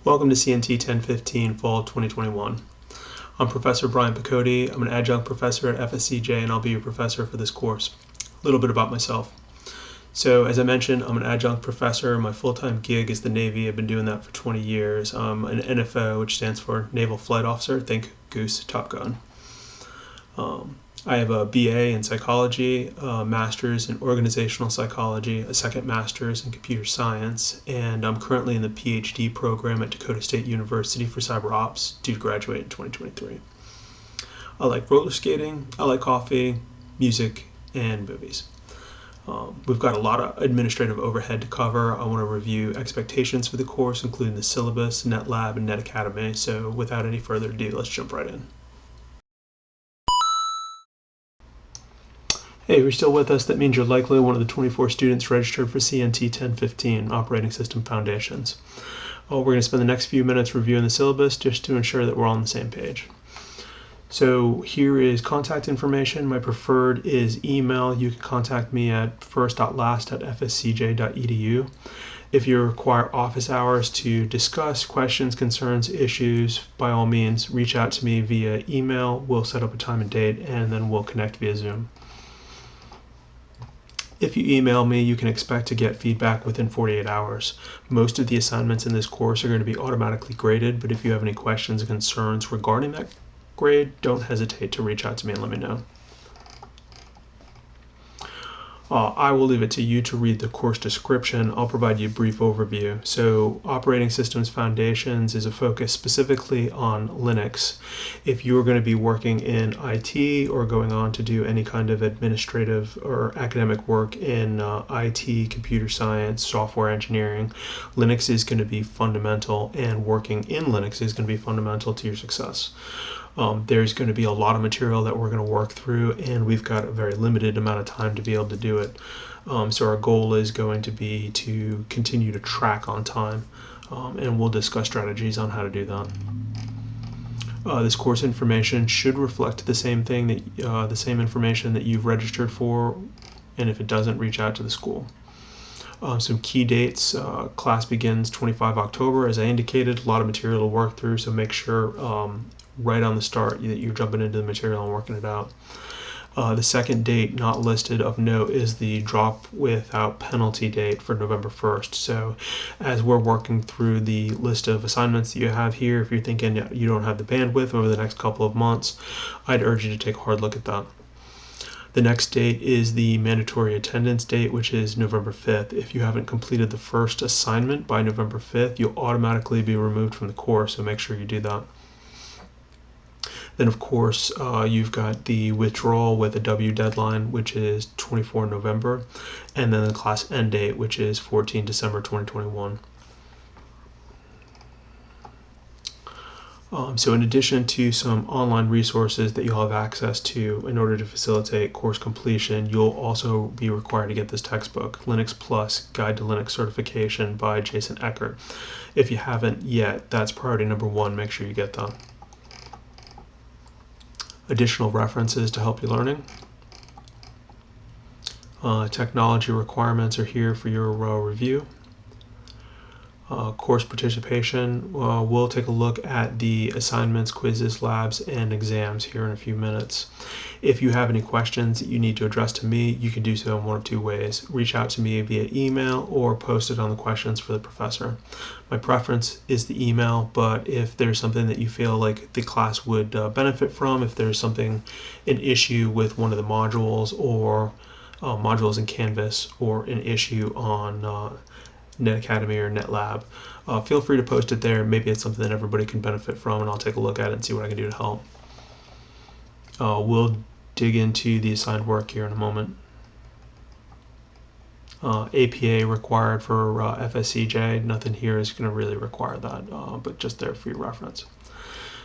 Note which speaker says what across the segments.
Speaker 1: Welcome to CNT 1015 Fall 2021. I'm Professor Brian Picotti. I'm an adjunct professor at FSCJ and I'll be your professor for this course. A little bit about myself. So as I mentioned, I'm an adjunct professor. My full-time gig is the Navy. I've been doing that for 20 years. I'm an NFO, which stands for Naval Flight Officer. Think Goose, Top Gun. I have a BA in psychology, a master's in organizational psychology, a second master's in computer science, and I'm currently in the PhD program at Dakota State University for cyber ops, due to graduate in 2023. I like roller skating, I like coffee, music, and movies. We've got a lot of administrative overhead to cover. I want to review expectations for the course, including the syllabus, NetLab, and NetAcademy. So without any further ado, let's jump right in. Hey, if you're still with us, that means you're likely one of the 24 students registered for CNT 1015, Operating System Foundations. We're going to spend the next few minutes reviewing the syllabus just to ensure that we're all on the same page. So here is contact information. My preferred is email. You can contact me at first.last@fscj.edu. If you require office hours to discuss questions, concerns, issues, by all means, reach out to me via email. We'll set up a time and date, and then we'll connect via Zoom. If you email me, you can expect to get feedback within 48 hours. Most of the assignments in this course are going to be automatically graded, but if you have any questions or concerns regarding that grade, don't hesitate to reach out to me and let me know. I will leave it to you to read the course description. I'll provide you a brief overview. So Operating Systems Foundations is a focus specifically on Linux. If you are going to be working in IT or going on to do any kind of administrative or academic work in IT, computer science, software engineering, Linux is going to be fundamental, and working in Linux is going to be fundamental to your success. There's going to be a lot of material that we're going to work through, and we've got a very limited amount of time to be able to do it. So our goal is going to be to continue to track on time, and we'll discuss strategies on how to do that. This course information should reflect the same thing that the same information that you've registered for, and if it doesn't, reach out to the school. Some key dates: class begins 25 October. As I indicated, a lot of material to work through, so make sure right on the start that you're jumping into the material and working it out. The second date not listed of note is the drop without penalty date for November 1st. So as we're working through the list of assignments that you have here, if you're thinking you don't have the bandwidth over the next couple of months, I'd urge you to take a hard look at that. The next date is the mandatory attendance date, which is November 5th. If you haven't completed the first assignment by November 5th, you'll automatically be removed from the course, so make sure you do that. Then, of course, you've got the withdrawal with a W deadline, which is 24 November, and then the class end date, which is 14 December 2021. So in addition to some online resources that you'll have access to in order to facilitate course completion, you'll also be required to get this textbook, Linux Plus Guide to Linux Certification by Jason Eckert. If you haven't yet, that's priority number one. Make sure you get that. Additional references to help you learning. Technology requirements are here for your review. Course participation, we'll take a look at the assignments, quizzes, labs, and exams here in a few minutes. If you have any questions that you need to address to me, you can do so in one of two ways. Reach out to me via email or post it on the questions for the professor. My preference is the email, but if there's something that you feel like the class would benefit from, if there's an issue with one of the modules or modules in Canvas, or an issue on NetAcademy or NetLab, feel free to post it there. Maybe it's something that everybody can benefit from, and I'll take a look at it and see what I can do to help. We'll dig into the assigned work here in a moment. APA required for FSCJ. Nothing here is going to really require that, but just there for your reference.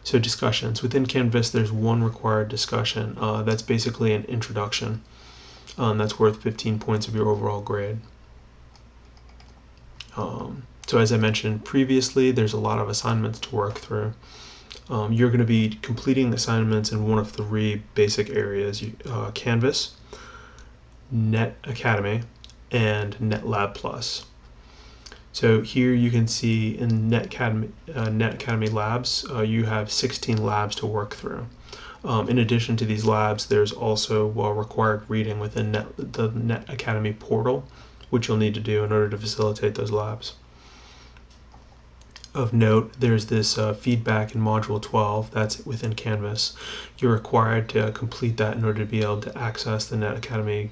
Speaker 1: So discussions. Within Canvas, there's one required discussion. That's basically an introduction. That's worth 15 points of your overall grade. So as I mentioned previously, there's a lot of assignments to work through. You're going to be completing assignments in one of three basic areas: Canvas, NetAcademy, and NetLab Plus. So here you can see in Net Academy Labs, you have 16 labs to work through. In addition to these labs, there's also required reading within the Net Academy portal, which you'll need to do in order to facilitate those labs. Of note, there's this feedback in Module 12 that's within Canvas. You're required to complete that in order to be able to access the Net Academy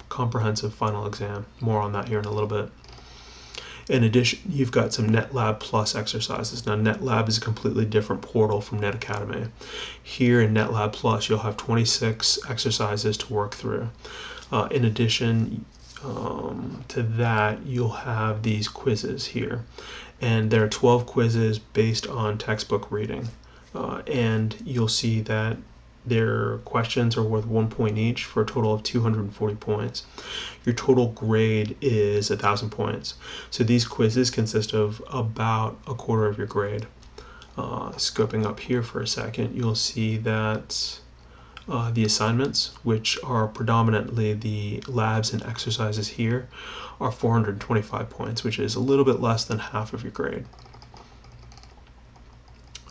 Speaker 1: Comprehensive Final Exam. More on that here in a little bit. In addition, you've got some NetLab Plus exercises. Now, NetLab is a completely different portal from Net Academy. Here in NetLab Plus, you'll have 26 exercises to work through. In addition to that, you'll have these quizzes here. And there are 12 quizzes based on textbook reading. And you'll see that their questions are worth 1 point each for a total of 240 points. Your total grade is 1,000 points. So these quizzes consist of about a quarter of your grade. Scoping up here for a second, you'll see that the assignments, which are predominantly the labs and exercises here, are 425 points, which is a little bit less than half of your grade.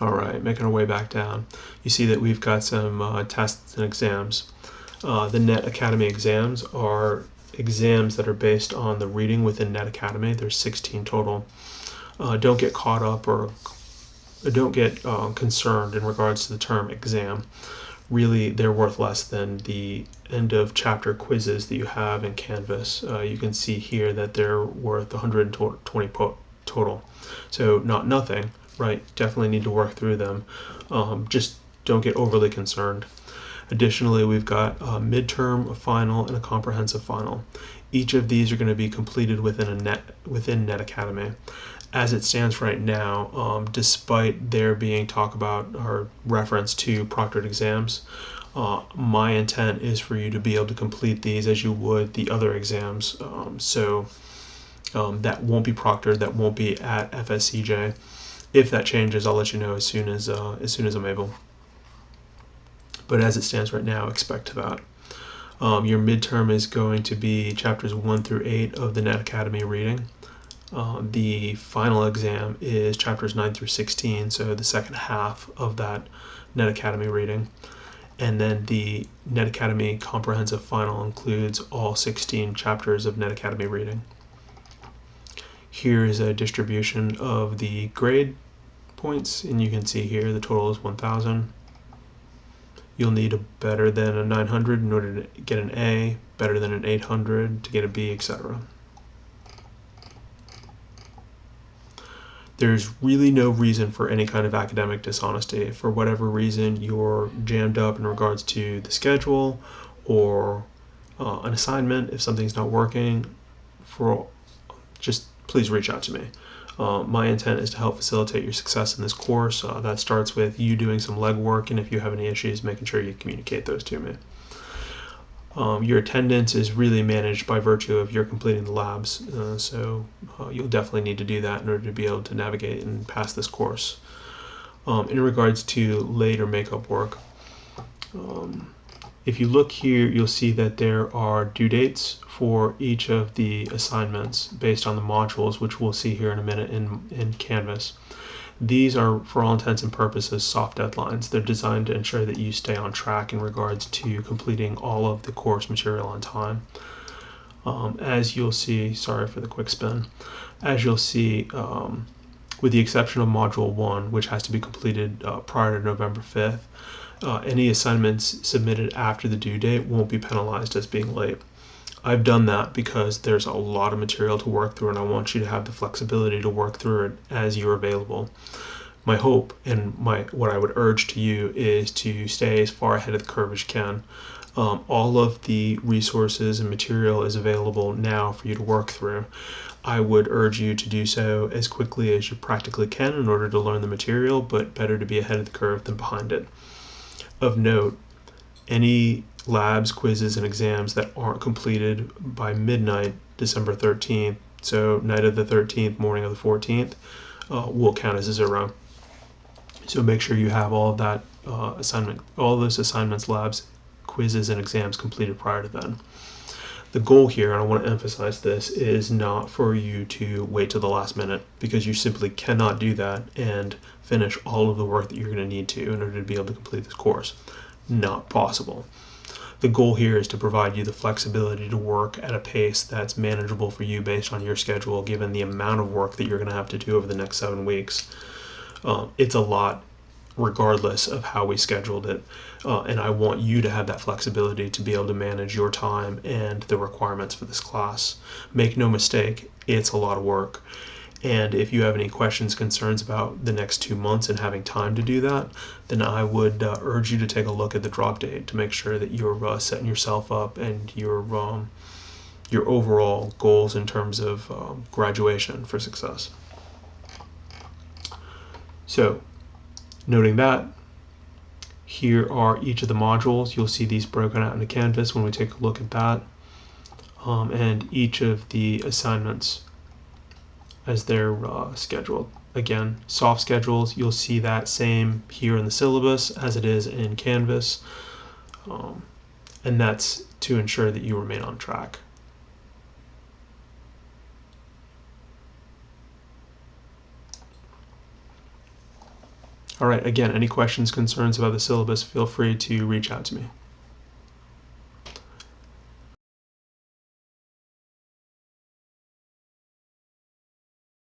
Speaker 1: All right, making our way back down. You see that we've got some tests and exams. The Net Academy exams are exams that are based on the reading within Net Academy. There's 16 total. Don't get caught up or don't get concerned in regards to the term exam. Really, they're worth less than the end of chapter quizzes that you have in Canvas. You can see here that they're worth 120 total. So not nothing, right? Definitely need to work through them. Just don't get overly concerned. Additionally, we've got a midterm, a final, and a comprehensive final. Each of these are going to be completed within Net Academy. As it stands right now, despite there being talk about or reference to proctored exams, my intent is for you to be able to complete these as you would the other exams. That won't be proctored, that won't be at FSCJ. If that changes, I'll let you know as soon as I'm able. But as it stands right now, expect that. Your midterm is going to be chapters 1 through 8 of the Net Academy reading. The final exam is chapters 9 through 16, so the second half of that Net Academy reading. And then the Net Academy Comprehensive Final includes all 16 chapters of Net Academy reading. Here is a distribution of the grade points, and you can see here the total is 1,000. You'll need a better than a 900 in order to get an A, better than an 800 to get a B, etc. There's really no reason for any kind of academic dishonesty. For whatever reason you're jammed up in regards to the schedule or an assignment, if something's not working, just please reach out to me. My intent is to help facilitate your success in this course. That starts with you doing some legwork, and if you have any issues, making sure you communicate those to me. Your attendance is really managed by virtue of your completing the labs, so you'll definitely need to do that in order to be able to navigate and pass this course. In regards to late or makeup work, if you look here, you'll see that there are due dates for each of the assignments based on the modules, which we'll see here in a minute in Canvas. These are, for all intents and purposes, soft deadlines. They're designed to ensure that you stay on track in regards to completing all of the course material on time. As you'll see, sorry for the quick spin, as you'll see, with the exception of Module 1, which has to be completed prior to November 5th, any assignments submitted after the due date won't be penalized as being late. I've done that because there's a lot of material to work through, and I want you to have the flexibility to work through it as you're available. My hope and what I would urge to you is to stay as far ahead of the curve as you can. All of the resources and material is available now for you to work through. I would urge you to do so as quickly as you practically can in order to learn the material, but better to be ahead of the curve than behind it. Of note, any labs, quizzes, and exams that aren't completed by midnight December 13th, so night of the 13th, morning of the 14th, will count as a 0. So make sure you have all of that all those assignments, labs, quizzes, and exams completed prior to then. The goal here, and I want to emphasize this, is not for you to wait till the last minute, because you simply cannot do that and finish all of the work that you're going to need to in order to be able to complete this course. Not possible. The goal here is to provide you the flexibility to work at a pace that's manageable for you based on your schedule, given the amount of work that you're going to have to do over the next 7 weeks. It's a lot regardless of how we scheduled it, and I want you to have that flexibility to be able to manage your time and the requirements for this class. Make no mistake, it's a lot of work. And if you have any questions, concerns about the next 2 months and having time to do that, then I would urge you to take a look at the drop date to make sure that you're setting yourself up and your overall goals in terms of graduation for success. So, noting that, here are each of the modules. You'll see these broken out into Canvas when we take a look at that, and each of the assignments as they're scheduled. Again, soft schedules, you'll see that same here in the syllabus as it is in Canvas, and that's to ensure that you remain on track. All right, again, any questions, concerns about the syllabus, feel free to reach out to me.